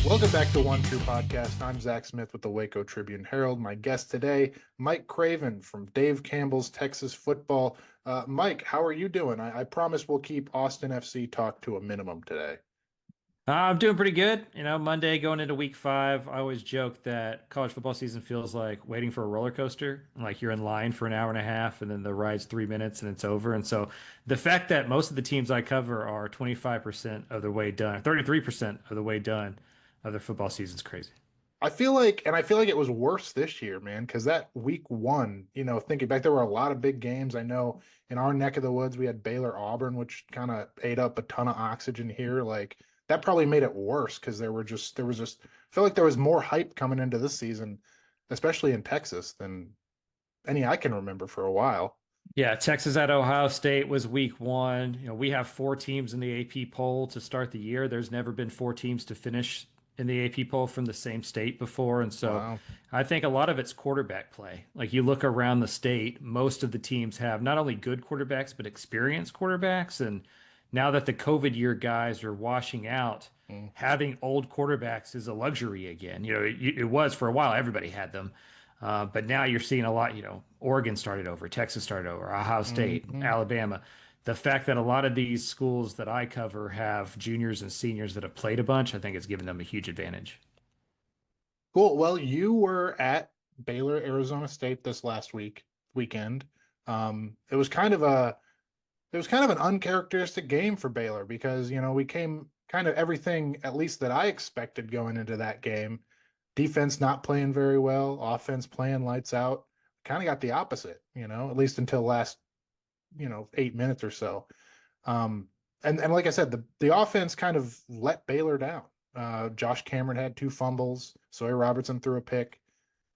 Welcome back to One True Podcast. I'm Zach Smith with the Waco Tribune-Herald. My guest today, Mike Craven from Dave-Campbells Texas Football. Mike, how are you doing? I promise we'll keep Austin FC talk to a minimum today. I'm doing pretty good. Monday going into week 5. I always joke that college football season feels like waiting for a roller coaster. Like you're in line for an hour and a half and then the ride's 3 minutes and it's over. And so the fact that most of the teams I cover are 25% of the way done, 33% of the way done of their football season is crazy. I feel like it was worse this year, man, because that week one, thinking back, there were a lot of big games. I know in our neck of the woods, we had Baylor Auburn, which kind of ate up a ton of oxygen here. Like that probably made it worse because I feel like there was more hype coming into this season, especially in Texas, than any I can remember for a while. Yeah, Texas at Ohio State was week 1. We have 4 teams in the AP poll to start the year. There's never been 4 teams to finish in the AP poll from the same state before. And so Wow. I think a lot of it's quarterback play. Like you look around the state, most of the teams have not only good quarterbacks, but experienced quarterbacks. And now that the COVID year guys are washing out, Mm. having old quarterbacks is a luxury again. It was for a while, everybody had them. But now you're seeing a lot, Oregon started over, Texas started over, Ohio State, Mhm. Alabama. The fact that a lot of these schools that I cover have juniors and seniors that have played a bunch, I think it's given them a huge advantage. Cool. Well, you were at Baylor, Arizona State this last weekend. It was an uncharacteristic game for Baylor because, we came kind of everything, at least that I expected going into that game. Defense not playing very well, offense playing lights out. Kind of got the opposite, at least until last, 8 minutes or so. Um, and like I said, the offense kind of let Baylor down. Josh Cameron had 2 fumbles. Sawyer-Robertson threw a pick.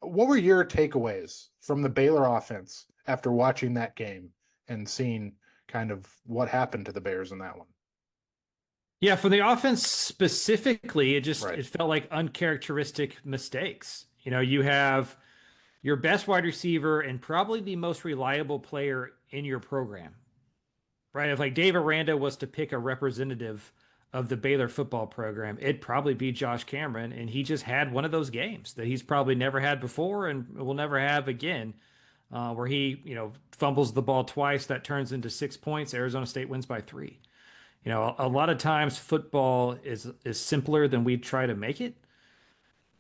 What were your takeaways from the Baylor offense after watching that game and seeing kind of what happened to the Bears in that one? Yeah, for the offense specifically, Right. it felt like uncharacteristic mistakes. You have your best wide receiver and probably the most reliable player in your program, right? If like Dave-Aranda was to pick a representative of the Baylor football program, it'd probably be Josh Cameron, and he just had one of those games that he's probably never had before and will never have again, where he, fumbles the ball twice, that turns into 6 points. Arizona State wins by 3. A lot of times football is simpler than we try to make it.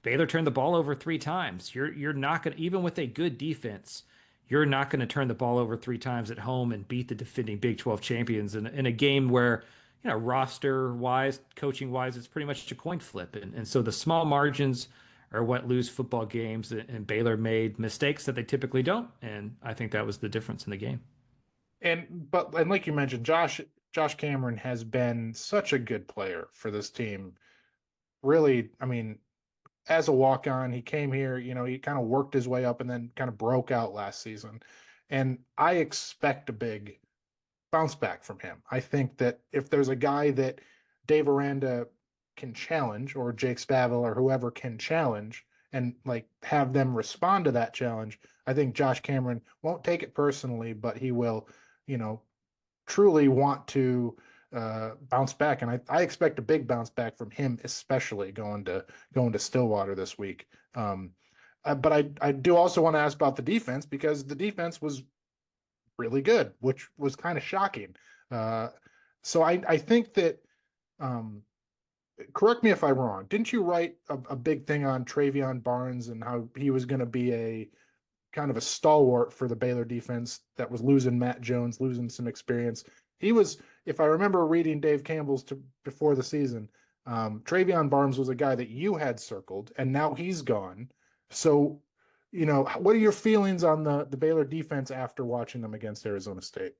Baylor turned the ball over 3 times. You're not gonna, even with a good defense, you're not going to turn the ball over 3 times at home and beat the defending Big 12 champions in a game where, roster wise, coaching wise, it's pretty much a coin flip. And so the small margins are what lose football games. And Baylor made mistakes that they typically don't. And I think that was the difference in the game. And like you mentioned, Josh Cameron has been such a good player for this team. Really, I mean, as a walk-on, he came here, he kind of worked his way up and then kind of broke out last season. And I expect a big bounce back from him. I think that if there's a guy that Dave Aranda can challenge, or Jake Spavill or whoever can challenge, and like have them respond to that challenge, I think Josh Cameron won't take it personally, but he will, you know, truly want to bounce back. And I expect a big bounce back from him, especially going to Stillwater this week. But I do also want to ask about the defense because the defense was really good, which was kind of shocking. Uh, so I think that, um, correct me if I'm wrong. Didn't you write a big thing on Travion-Barnes and how he was going to be a kind of a stalwart for the Baylor defense that was losing Matt Jones, losing some experience? He was, if I remember reading Dave Campbell's before the season, Travion-Barnes was a guy that you had circled, and now he's gone. So, what are your feelings on the Baylor defense after watching them against Arizona State?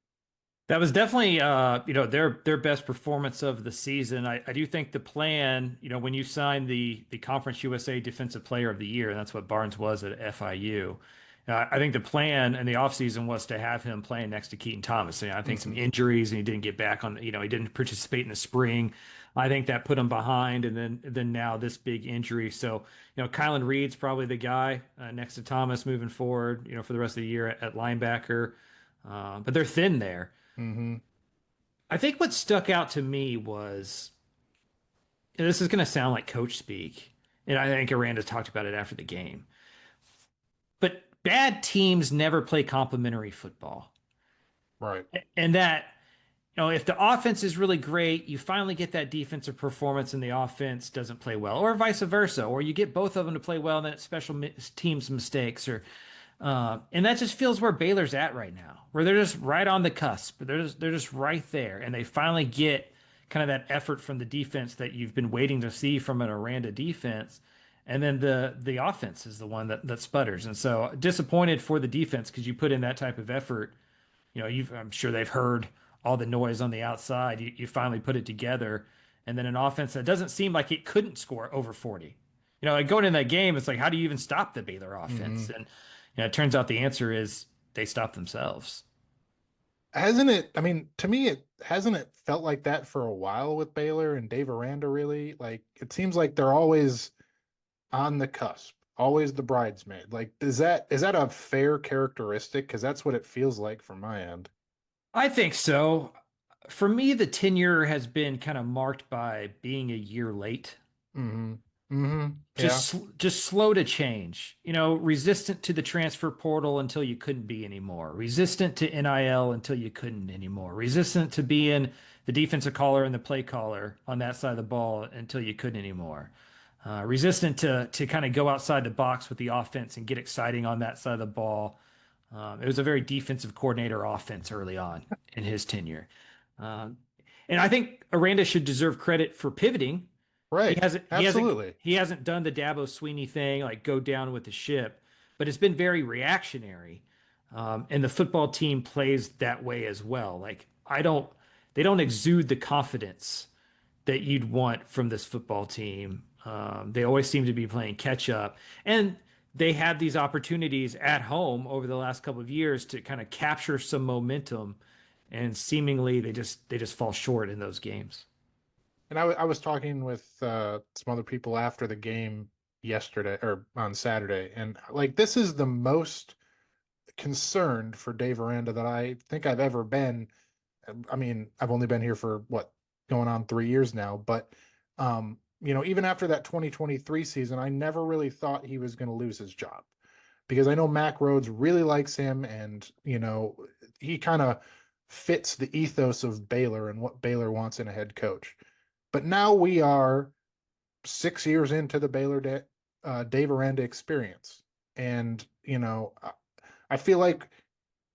That was definitely, their best performance of the season. I do think the plan, when you signed the Conference USA Defensive Player of the Year, and that's what Barnes was at FIU. I think the plan in the offseason was to have him playing next to Keaton Thomas. I think some Hmm. injuries and he didn't get back on, he didn't participate in the spring. I think that put him behind, and then now this big injury. So, Kylan Reed's probably the guy next to Thomas moving forward, for the rest of the year at linebacker. But they're thin there. Hmm. I think what stuck out to me was this is going to sound like coach speak, and I think Aranda talked about it after the game. But bad teams never play complementary football. Right. And that, if the offense is really great, you finally get that defensive performance and the offense doesn't play well, or vice versa, or you get both of them to play well and then it's teams mistakes, or and that just feels where Baylor's at right now, where they're just right on the cusp. They're just right there, and they finally get kind of that effort from the defense that you've been waiting to see from an Aranda defense. And then the offense is the one that sputters. And so disappointed for the defense because you put in that type of effort. I'm sure they've heard all the noise on the outside. You finally put it together, and then an offense that doesn't seem like it couldn't score over 40. Like going in that game, it's like, how do you even stop the Baylor offense? And it turns out the answer is they stop themselves. Hasn't it? I mean, to me, it hasn't it felt like that for a while with Baylor and Dave Aranda. Really, like it seems like they're always on the cusp, always the bridesmaid. Like, is that a fair characteristic? Because that's what it feels like from my end. I think so. For me, the tenure has been kind of marked by being a year late. Mm-hmm. Mm-hmm. Yeah. Just slow to change, resistant to the transfer portal until you couldn't be anymore, resistant to NIL until you couldn't anymore, resistant to being the defensive caller and the play caller on that side of the ball until you couldn't anymore, resistant to kind of go outside the box with the offense and get exciting on that side of the ball. It was a very defensive coordinator offense early on in his tenure. Um, and I think Aranda should deserve credit for pivoting. He Right. hasn't he hasn't Absolutely. he hasn't done the Dabo Sweeney thing, like go down with the ship, but it's been very reactionary. And the football team plays that way as well. Like they don't exude the confidence that you'd want from this football team. They always seem to be playing catch up, and they had these opportunities at home over the last couple of years to kind of capture some momentum, and seemingly they just fall short in those games. And I was talking with some other people after the game yesterday or on Saturday, and like this is the most concerned for Dave Aranda that I think I've ever been. I mean, I've only been here for what, going on 3 years now, but even after that 2023 season, I never really thought he was going to lose his job because I know Mac Rhodes really likes him, and he kind of fits the ethos of Baylor and what Baylor wants in a head coach. But now we are 6 years into the Dave Aranda experience, and I feel like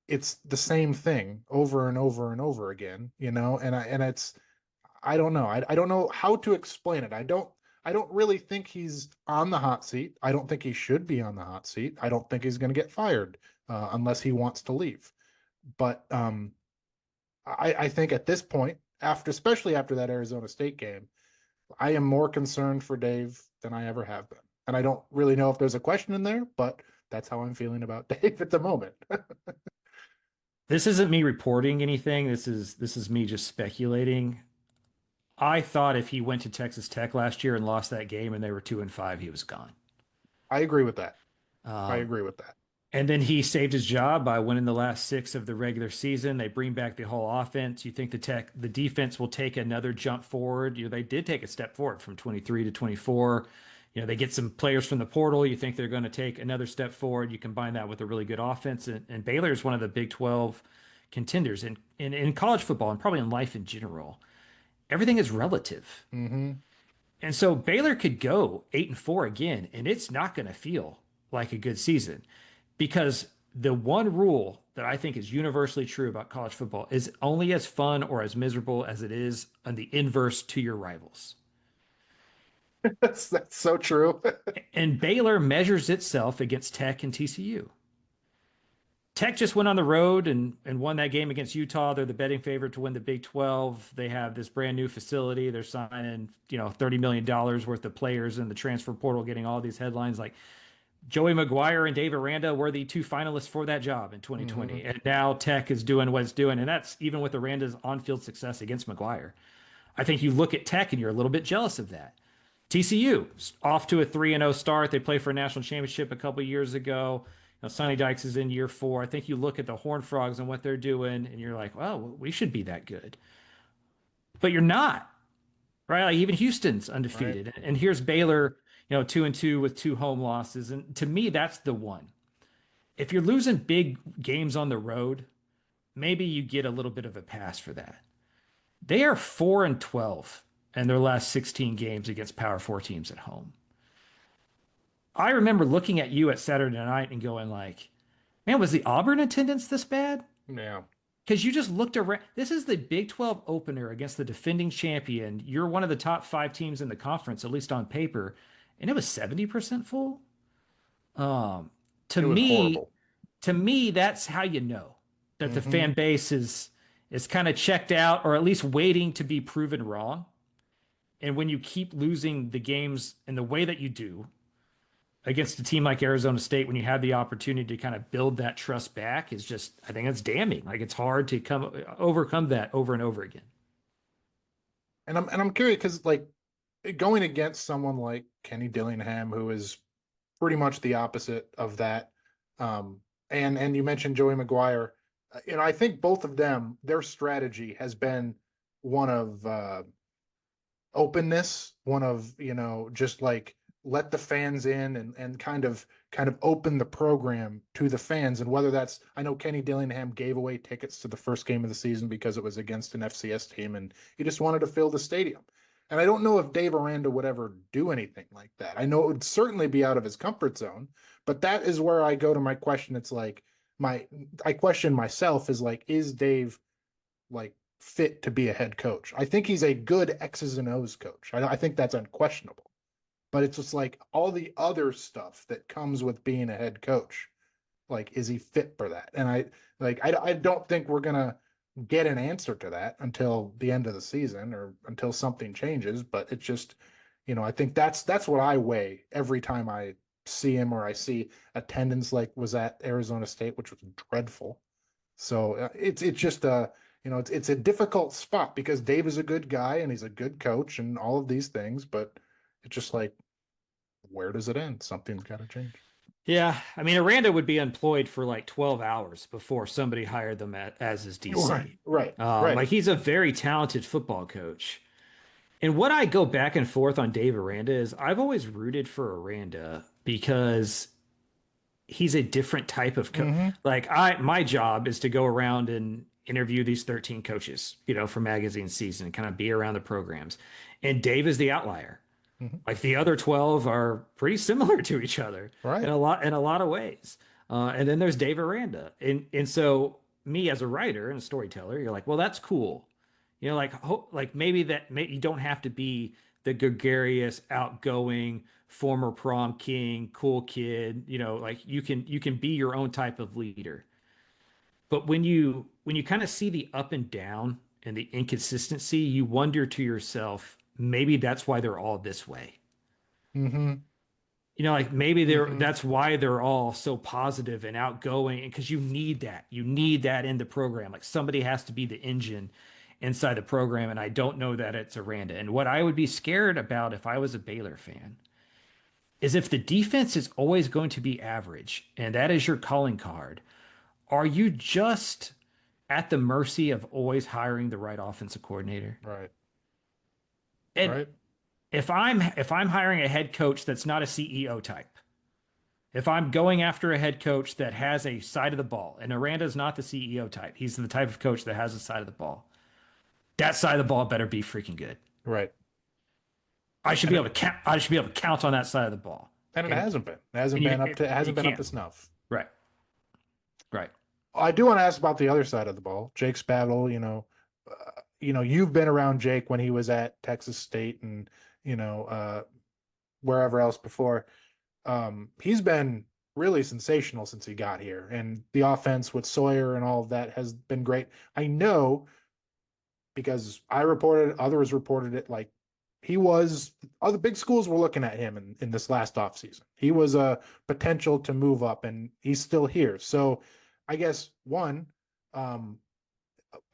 it's the same thing over and over and over again, and it's I don't know. I don't know how to explain it. I don't really think he's on the hot seat. I don't think he should be on the hot seat. I don't think he's going to get fired unless he wants to leave. But I think at this point, especially after that Arizona State game, I am more concerned for Dave than I ever have been. And I don't really know if there's a question in there, but that's how I'm feeling about Dave at the moment. This isn't me reporting anything. This is me just speculating. I thought if he went to Texas Tech last year and lost that game and they were 2-5, he was gone. I agree with that. I Um, agree with that. and then he saved his job by winning the last six of the regular season. They bring back the whole offense. You think the defense will take another jump forward. They did take a step forward from 23 to 24. They get some players from the portal. You think they're going to take another step forward. You combine that with a really good offense. And Baylor is one of the Big 12 contenders in college football and probably in life in general. Everything is relative. Mm-hmm. And so Baylor could go 8-4 again, and it's not going to feel like a good season because the one rule that I think is universally true about college football is only as fun or as miserable as it is on the inverse to your rivals. That's so true. And Baylor measures itself against Tech and TCU. Tech just went on the road and won that game against Utah. They're the betting favorite to win the Big 12. They have this brand new facility. They're signing, $30 million worth of players in the transfer portal, getting all these headlines like Joey-McGuire and Dave Aranda were the two finalists for that job in 2020. Mm-hmm. And now Tech is doing what it's doing. And that's even with Aranda's on-field success against McGuire. I think you look at Tech and you're a little bit jealous of that. TCU off to a 3-0 start. They played for a national championship a couple years ago. Sonny-Dykes is in year 4. I think you look at the Horned Frogs and what they're doing, and you're like, well, we should be that good. But you're not. right? Like even Houston's right? undefeated, and here's Baylor, 2-2 with 2 home losses, and to me, that's the one. If you're losing big games on the road, maybe you get a little bit of a pass for that. They are 4-12 in their last 16 games against Power Four teams at home. I remember looking at you at Saturday night and going like, man, was the Auburn attendance this bad? Yeah, Because you just looked around. This is the Big 12 opener against the defending champion. You're one of the top five teams in the conference, at least on paper, and it was 70% full. Um, to it was me, horrible. to me, that's how you know that the Hmm. fan base is kind of checked out or at least waiting to be proven wrong. And when you keep losing the games in the way that you do against a team like Arizona State, when you have the opportunity to kind of build that trust back, is just, I think it's damning. Like it's hard to overcome that over and over again. And I'm curious because like going against someone like Kenny Dillingham, who is pretty much the opposite of that. And you mentioned Joey McGuire. I think both of them, their strategy has been one of openness, one of just like let the fans in and kind of open the program to the fans. And whether that's, I know Kenny Dillingham gave away tickets to the first game of the season because it was against an FCS team, and he just wanted to fill the stadium. And I don't know if Dave Aranda would ever do anything like that. I know it would certainly be out of his comfort zone, but that is where I go to my question. It's like I question myself is like, is Dave like fit to be a head coach? I think he's a good X's and O's coach. I think that's unquestionable. But it's just like all the other stuff that comes with being a head coach. Like, is he fit for that? And I don't think we're gonna get an answer to that until the end of the season or until something changes. But it's just, I think that's what I weigh every time I see him or I see attendance like was at Arizona State, which was dreadful. So it's just it's a difficult spot because Dave is a good guy and he's a good coach and all of these things, but it's just like, where does it end? Something's got to change. Yeah, I mean, Aranda would be employed for like 12 hours before somebody hired them as his Right, DC. right, right. Like he's a very talented football coach. And what I go back and forth on Dave Aranda is I've always rooted for Aranda because he's a different type of coach. Mm-hmm. Like my job is to go around and interview these 13 coaches, for magazine season, and kind of be around the programs. And Dave is the outlier. Mm-hmm. Like the other 12 are pretty similar to each other Right. in a lot of ways. And then there's Dave Aranda. And so me as a writer and a storyteller, you're like, well, that's cool. Like maybe you don't have to be the gregarious, outgoing, former prom king, cool kid, like you can be your own type of leader. But when you kind of see the up and down and the inconsistency, you wonder to yourself, maybe that's why they're all this way. Mm-hmm. Like maybe Mm-hmm. that's why they're all so positive and outgoing, because you need that. You need that in the program. Like somebody has to be the engine inside the program, and I don't know that it's Aranda. And what I would be scared about if I was a Baylor fan is if the defense is always going to be average, and that is your calling card, are you just at the mercy of always hiring the right offensive coordinator? Right. And Right. if I'm hiring a head coach that's not a CEO type, if I'm going after a head coach that has a side of the ball, and Aranda's not the CEO type, he's the type of coach that has a side of the ball. That side of the ball better be freaking good. Right. I should And be it able to count. I should be able to count on that side of the ball. and it And hasn't been. It hasn't and been up to it you hasn't been up can't. to snuff. Right. Right. I do want to ask about the other side of the ball. Jake Spavell, you've been around Jake when he was at Texas State and, wherever else before. He's been really sensational since he got here, and the offense with Sawyer and all of that has been great. I know because I reported, others reported it, like other big schools were looking at him in this last offseason. He was a potential to move up, and he's still here. So I guess one, um,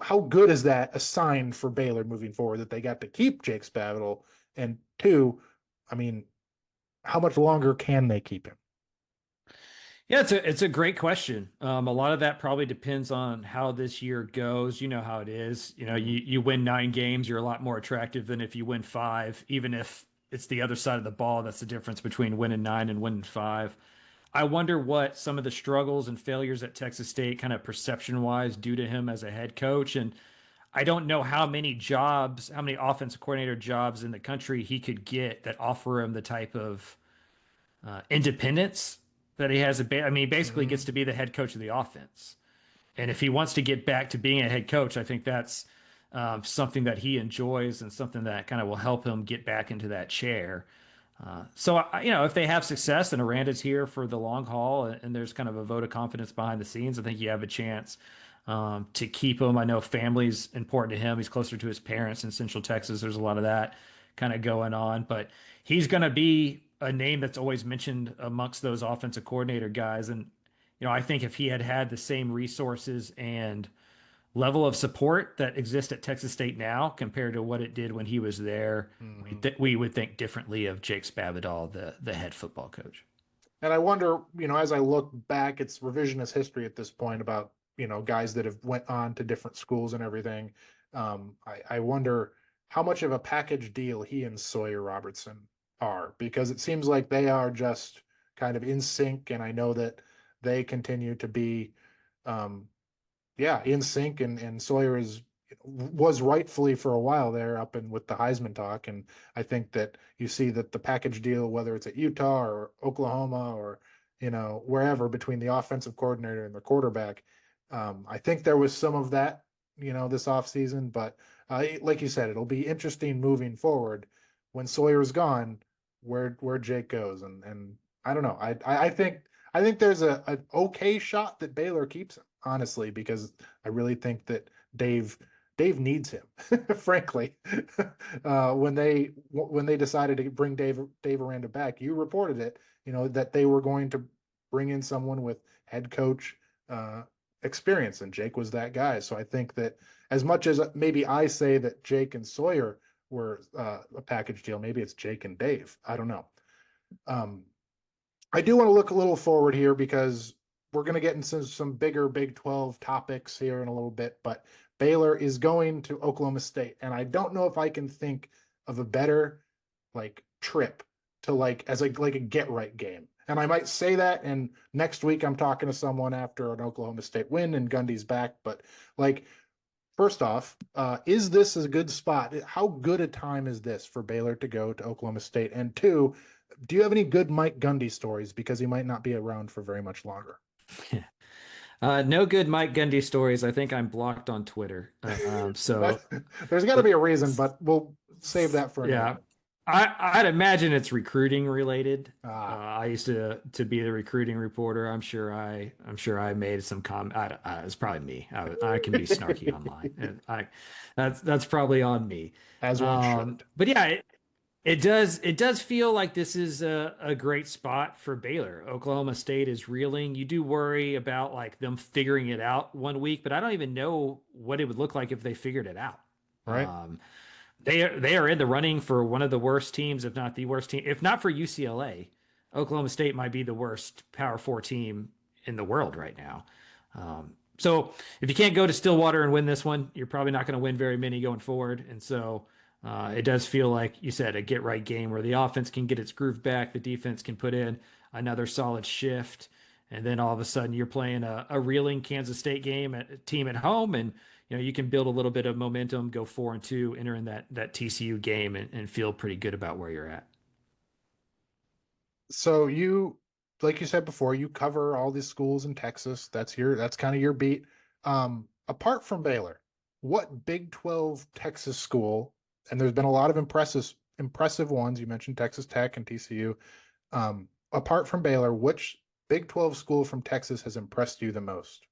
how good is that a sign for Baylor moving forward that they got to keep Jake Spavital? And two, I mean, how much longer can they keep him? Yeah, it's a great question. A lot of that probably depends on how this year goes. You know how it is. You know, you win 9 games, you're a lot more attractive than if you win five, even if it's the other side of the ball. That's the difference between winning 9 and winning five. I wonder what some of the struggles and failures at Texas State, kind of perception wise, do to him as a head coach. And I don't know how many jobs, how many offensive coordinator jobs in the country he could get that offer him the type of independence that he has. I mean, he basically Mm-hmm. gets to be the head coach of the offense. And if he wants to get back to being a head coach, I think that's something that he enjoys and something that kind of will help him get back into that chair. You know, if they have success and Aranda's here for the long haul and there's kind of a vote of confidence behind the scenes, I think you have a chance to keep him. I know family's important to him. He's closer to his parents in Central Texas. There's a lot of that kind of going on, but he's going to be a name that's always mentioned amongst those offensive coordinator guys. And, you know, I think if he had had the same resources and level of support that exists at Texas State now compared to what it did when he was there, Mm-hmm. we would think differently of Jake Spavital, the head football coach. And I wonder, as I look back, it's revisionist history at this point about, guys that have went on to different schools and everything. I wonder how much of a package deal he and Sawyer-Robertson are, because it seems like they are just kind of in sync. And I know that they continue to be, yeah, in sync, and Sawyer was rightfully for a while there up and with the Heisman talk. And I think that you see that the package deal, whether it's at Utah or Oklahoma or, wherever, between the offensive coordinator and the quarterback, I think there was some of that, this offseason. But like you said, it'll be interesting moving forward when Sawyer's gone, where Jake goes. And I don't know. I think there's an okay shot that Baylor keeps him, honestly, because I really think that Dave needs him, frankly. When they decided to bring Dave Aranda back, you reported it, that they were going to bring in someone with head coach experience, and Jake was that guy. So I think that as much as maybe I say that Jake and Sawyer were a package deal, maybe it's Jake and Dave. I don't know. I do want to look a little forward here because we're going to get into some bigger Big 12 topics here in a little bit, but Baylor is going to Oklahoma State. And I don't know if I can think of a better trip to as a get right game. And I might say that, and next week I'm talking to someone after an Oklahoma State win and Gundy's back. But first off, is this a good spot? How good a time is this for Baylor to go to Oklahoma State? And two, do you have any good Mike Gundy stories? Because he might not be around for very much longer. No good Mike Gundy stories. I think I'm blocked on Twitter. So there's got to be a reason, but we'll save that for another. Yeah, I'd imagine it's recruiting related. I used to be the recruiting reporter. I'm sure I made some comment. It's probably me. I can be snarky online. That's probably on me. As one should. But yeah, it does feel like this is a great spot for Baylor. Oklahoma State is reeling. You do worry about them figuring it out one week, but I don't even know what it would look like if they figured it out. Right. They are in the running for one of the worst teams, if not the worst team. If not for UCLA, Oklahoma State might be the worst Power 4 team in the world right now. So if you can't go to Stillwater and win this one, you're probably not going to win very many going forward. And so it does feel like you said a get right game where the offense can get its groove back, the defense can put in another solid shift, and then all of a sudden you're playing a reeling Kansas State team at home, and you can build a little bit of momentum, go 4-2, enter in that TCU game, and feel pretty good about where you're at. So like you said before, you cover all these schools in Texas. That's kind of your beat. Apart from Baylor, what Big 12 Texas school, and there's been a lot of impressive ones. You mentioned Texas Tech and TCU. Apart from Baylor, which Big 12 school from Texas has impressed you the most?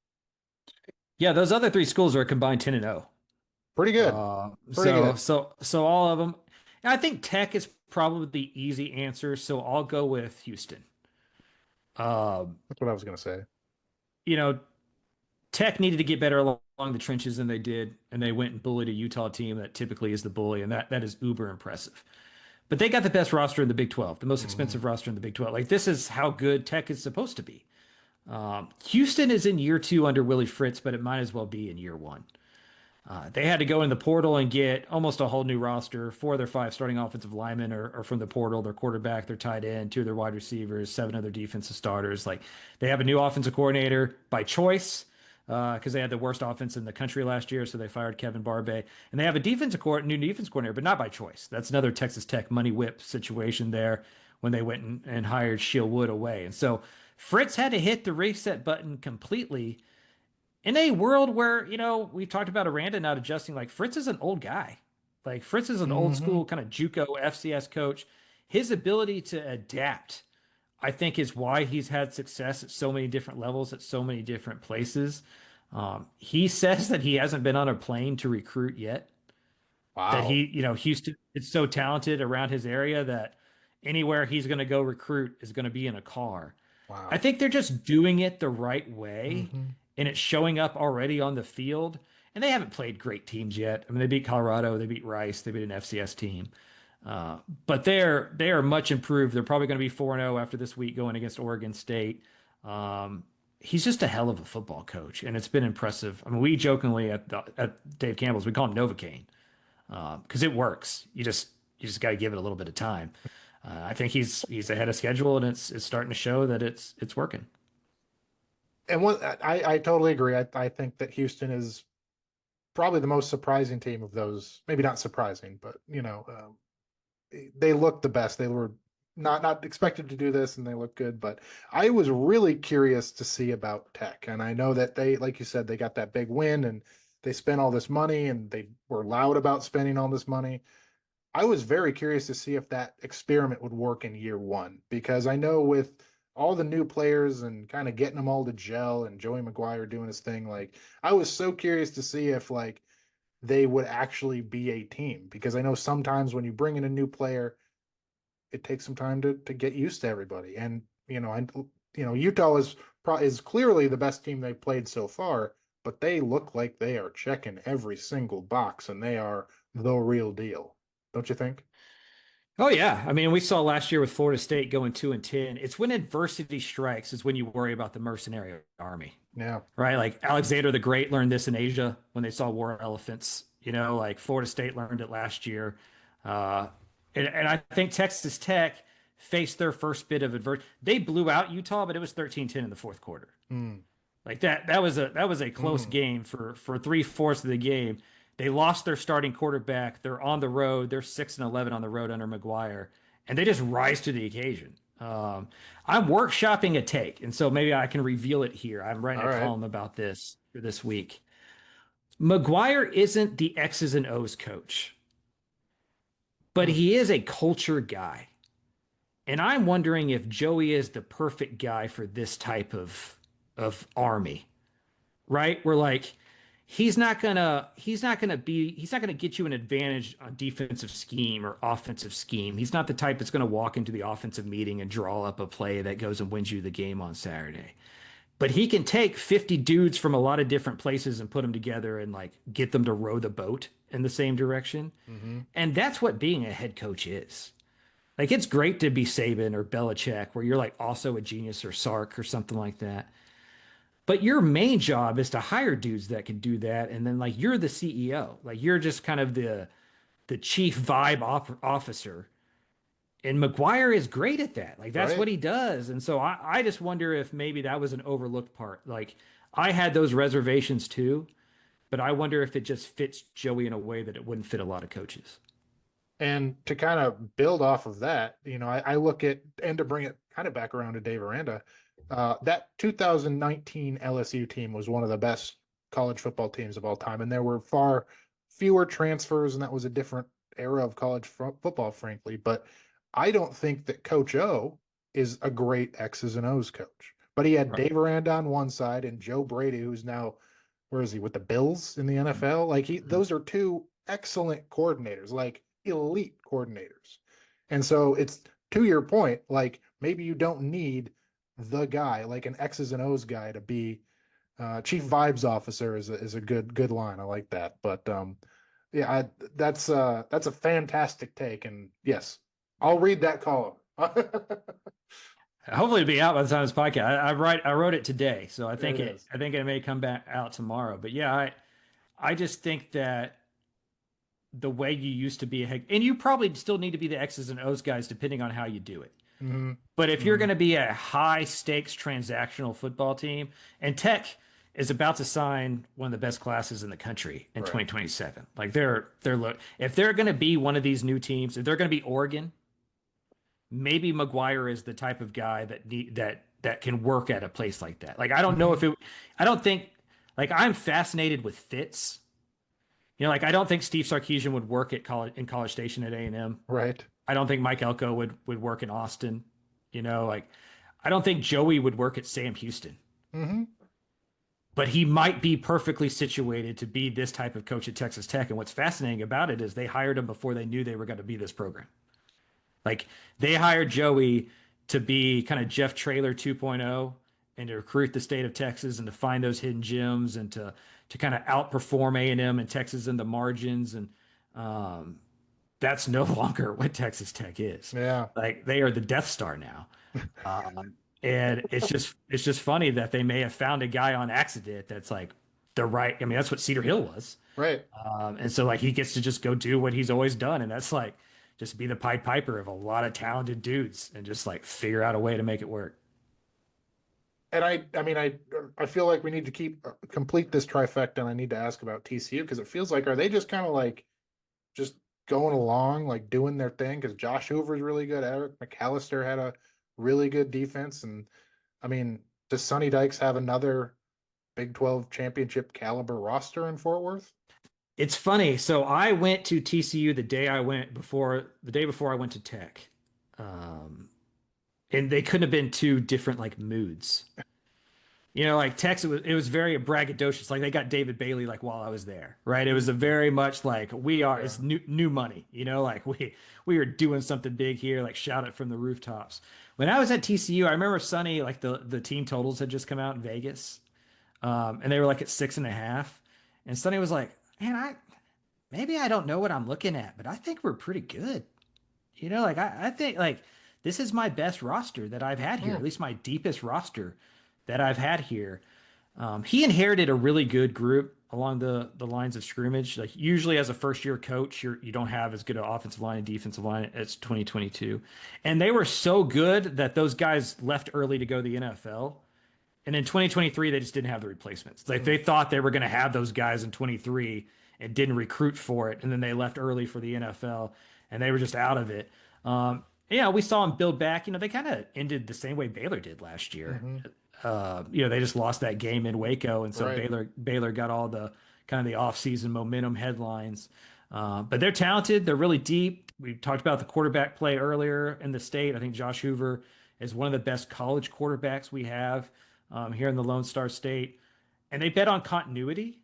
Yeah, those other 3 schools are combined 10-0. Pretty good. So all of them. And I think Tech is probably the easy answer, so I'll go with Houston. That's what I was going to say. Tech needed to get better along the trenches than they did, and they went and bullied a Utah team that typically is the bully, and that is uber impressive. But they got the best roster in the Big 12, the most expensive roster in the Big 12. This is how good Tech is supposed to be. Houston is in year 2 under Willie-Fritz, but it might as well be in year 1. They had to go in the portal and get almost a whole new roster. 4 of their 5 starting offensive linemen are from the portal. Their quarterback, their tight end, 2 of their wide receivers, 7 of their defensive starters. Like, they have a new offensive coordinator by choice because they had the worst offense in the country last year, so they fired Kevin Barbay. And they have a new defense coordinator, but not by choice. That's another Texas Tech money whip situation there when they went and hired Shield Wood away. And so Fritz had to hit the reset button completely in a world where, we've talked about Aranda not adjusting. Like, Fritz is an old guy. Like, Fritz is an old school kind of JUCO FCS coach. His ability to adapt, I think, is why he's had success at so many different levels, at so many different places. He says that he hasn't been on a plane to recruit yet. That Wow. Houston, it's so talented around his area that anywhere he's going to go recruit is going to be in a car. I Wow. think they're just doing it the right way, Hmm. and it's showing up already on the field. And they haven't played great teams yet. I mean, they beat Colorado, they beat Rice, they beat an FCS team. But they are much improved. They're probably going to be 4-0 after this week going against Oregon State. He's just a hell of a football coach, and it's been impressive. I mean, we jokingly at Dave Campbell's, we call him Novocaine because it works. You just got to give it a little bit of time. I think he's ahead of schedule, and it's starting to show that it's working. And I totally agree. I think that Houston is probably the most surprising team of those. Maybe not surprising, but they look the best. They were not expected to do this, and they look good. But I was really curious to see about Tech, and I know that they, like you said, they got that big win, and they spent all this money, and they were loud about spending all this money. I was very curious to see if that experiment would work in year 1, because I know with all the new players and kind of getting them all to gel and joey-mcguire doing his thing, like, I was so curious to see if like they would actually be a team, because I know sometimes when you bring in a new player, it takes some time to get used to everybody. And Utah is clearly the best team they've played so far, but they look like they are checking every single box, and they are the real deal. Don't you think? Oh yeah, I mean, we saw last year with Florida State going 2-10. It's when adversity strikes is when you worry about the mercenary army, Yeah. right? Like Alexander the Great learned this in Asia when they saw war elephants. Like Florida State learned it last year, uh, and I think Texas Tech faced their first bit of adversity. They blew out Utah, but it was 13-10 in the fourth quarter. Mm. Like that was a close Mm. game for 3/4 of the game. They lost their starting quarterback. They're on the road. They're 6-11 on the road under McGuire, and they just rise to the occasion. I'm workshopping a take, and so maybe I can reveal it here. I'm writing All a right. column about this for this week. McGuire isn't the X's and O's coach, but Mm. he is a culture guy. And I'm wondering if Joey is the perfect guy for this type of army, right? We're like, he's not gonna get you an advantage on defensive scheme or offensive scheme. He's not the type that's gonna walk into the offensive meeting and draw up a play that goes and wins you the game on Saturday. But he can take 50 dudes from a lot of different places and put them together and like get them to row the boat in the same direction. Mm-hmm. And that's what being a head coach is. Like, it's great to be Saban or Belichick, where you're like also a genius, or Sark or something like that. But your main job is to hire dudes that can do that, and then like you're the CEO, like you're just kind of the chief officer. And McGuire is great at that. Like that's Right. what he does. And so I just wonder if maybe that was an overlooked part. Like I had those reservations too, but I wonder if it just fits Joey in a way that it wouldn't fit a lot of coaches. And to kind of build off of that, I look at, and to bring it kind of back around to Dave Aranda, that 2019 LSU team was one of the best college football teams of all time. And there were far fewer transfers, and that was a different era of college football, frankly. But I don't think that Coach O is a great X's and O's coach. But he had Right. Dave Aranda on one side and Joe Brady, who's now, where is he, with the Bills in the NFL? Like, Mhm. those are two excellent coordinators, like elite coordinators. And so it's, to your point, like, maybe you don't need the guy, like an X's and O's guy, to be chief vibes officer is a good line. I like that. But yeah, that's a fantastic take. And yes, I'll read that column. Hopefully it'll be out by the time of this podcast. I wrote it today, so It is. I think it may come back out tomorrow. But yeah, I just think that the way you used to be a head, and you probably still need to be the X's and O's guys depending on how you do it. Hmm. But if you're Hmm. going to be a high stakes transactional football team, and Tech is about to sign one of the best classes in the country in Right. 2027. Like if they're going to be one of these new teams, if they're going to be Oregon, maybe McGuire is the type of guy that can work at a place like that. Like I don't know Hmm. if it I don't think like I'm fascinated with fits. Like I don't think Steve Sarkisian would work at College Station at A&M. Right. I don't think Mike-Elko would work in Austin. Like I don't think Joey would work at Sam Houston. Hmm. But he might be perfectly situated to be this type of coach at Texas Tech. And what's fascinating about it is they hired him before they knew they were going to be this program. Like they hired Joey to be kind of Jeff Traylor 2.0 and to recruit the state of Texas and to find those hidden gems and to kind of outperform A&M and Texas in the margins. And um, that's no longer what Texas Tech is. Yeah. Like they are the Death Star now. And it's just funny that they may have found a guy on accident that's like the right. I mean, that's what Cedar Hill was. Right. And so like he gets to just go do what he's always done, and that's like just be the Pied Piper of a lot of talented dudes and just like figure out a way to make it work. And I mean, I feel like we need to complete this trifecta, and I need to ask about TCU because it feels like, are they just kind of like just going along, like doing their thing? Because Josh Hoover's really good. Eric McAllister had a really good defense, and I mean, does Sonny-Dykes have another Big 12 championship caliber roster in Fort Worth? It's funny. So I went to TCU the day before I went to Tech. Um, and they couldn't have been two different like moods. Like Texas, it was very braggadocious. Like they got David Bailey like while I was there, right? It was a very much like Yeah. it's new money, like we are doing something big here, like shout it from the rooftops. When I was at TCU, I remember Sonny, like the team totals had just come out in Vegas, and they were like at 6.5, and Sonny was like, "Man, maybe I don't know what I'm looking at, but I think we're pretty good." Like I think like this is my best roster that I've had here, Hmm. at least my deepest roster that I've had here. He inherited a really good group along the lines of scrimmage. Like usually as a first year coach, you don't have as good an offensive line and defensive line as 2022. And they were so good that those guys left early to go to the NFL. And in 2023, they just didn't have the replacements. Like Hmm. they thought they were going to have those guys in 23 and didn't recruit for it. And then they left early for the NFL and they were just out of it. We saw them build back. They kind of ended the same way Baylor did last year. Hmm. They just lost that game in Waco. And so Right. Baylor got all the kind of the offseason momentum headlines. But they're talented. They're really deep. We talked about the quarterback play earlier in the state. I think Josh Hoover is one of the best college quarterbacks we have here in the Lone Star State. And they bet on continuity.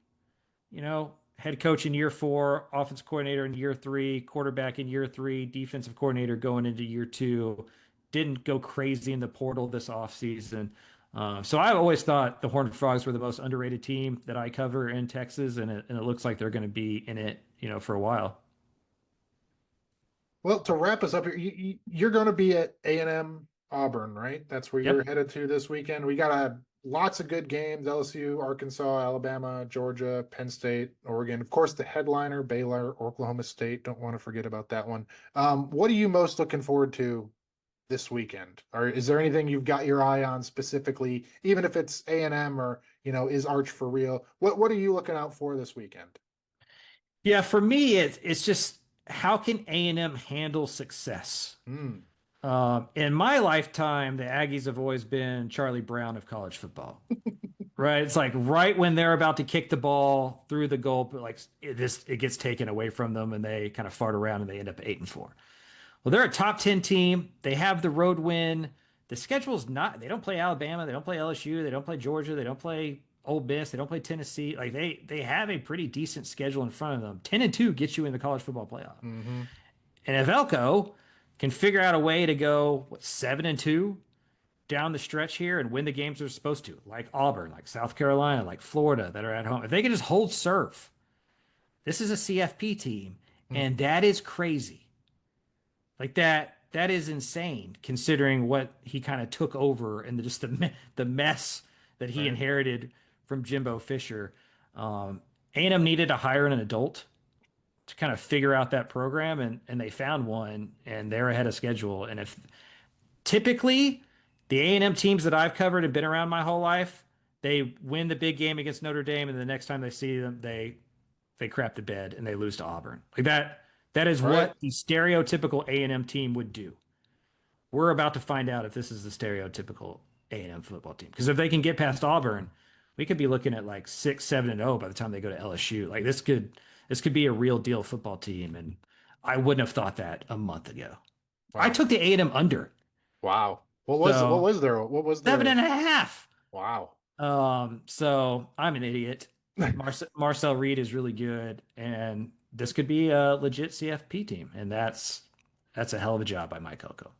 Head coach in year 4, offensive coordinator in year 3, quarterback in year 3, defensive coordinator going into year 2. Didn't go crazy in the portal this offseason. So I've always thought the Horned Frogs were the most underrated team that I cover in Texas, and it looks like they're going to be in it, for a while. Well, to wrap us up here, you're going to be at A&M Auburn, right? That's where you're Yep. headed to this weekend. We got lots of good games: LSU, Arkansas, Alabama, Georgia, Penn State, Oregon. Of course, the headliner, Baylor, Oklahoma State. Don't want to forget about that one. What are you most looking forward to this weekend? Or is there anything you've got your eye on specifically, even if it's A&M or, is Arch for real? What are you looking out for this weekend? Yeah, for me, it's just how can A&M handle success? Mm. In my lifetime, the Aggies have always been Charlie Brown of college football, right? It's like right when they're about to kick the ball through the goal, but like it gets taken away from them, and they kind of fart around, and they end up 8-4. Well, they're a top 10 team. They have the road win. The schedule's not. They don't play Alabama. They don't play LSU. They don't play Georgia. They don't play Ole Miss. They don't play Tennessee. Like they have a pretty decent schedule in front of them. 10-2 gets you in the college football playoff. Hmm. And if Elko can figure out a way to go 7-2 down the stretch here and win the games they're supposed to, like Auburn, like South Carolina, like Florida that are at home, if they can just hold serve, this is a CFP team, and that is crazy. Like that is insane considering what he kind of took over and just the mess that he inherited from Jimbo Fisher. A&M needed to hire an adult to kind of figure out that program, and they found one, and they're ahead of schedule. And if typically the A&M teams that I've covered and been around my whole life, they win the big game against Notre Dame, and the next time they see them, they crap the bed and they lose to Auburn. Like that is what the stereotypical A&M team would do. We're about to find out if this is the stereotypical A&M football team. Because if they can get past Auburn, we could be looking at like 6-7-0 by the time they go to LSU. Like this could be a real deal football team, and I wouldn't have thought that a month ago. Wow. I took the A&M under. Wow. What was there? 7.5. Wow. So I'm an idiot. Marcel Reed is really good, and this could be a legit CFP team, and that's a hell of a job by Mike-Elko.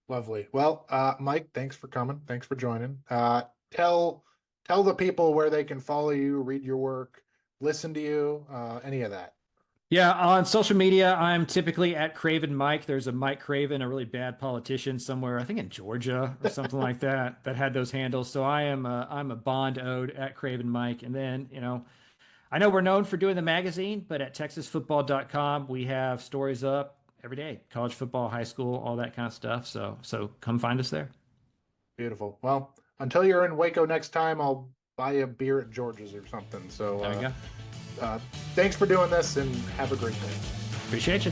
Lovely. Well, Mike, thanks for coming. Thanks for joining. Tell the people where they can follow you, read your work, listen to you, any of that. Yeah, on social media, I'm typically at Craven Mike. There's a Mike Craven, a really bad politician somewhere, I think in Georgia or something like that had those handles. So I'm a Bond ode at Craven Mike. And then, I know we're known for doing the magazine, but at texasfootball.com, we have stories up every day, college football, high school, all that kind of stuff. So come find us there. Beautiful. Well, until you're in Waco next time, I'll buy you a beer at George's or something. So there we go. Thanks for doing this, and have a great day. Appreciate you.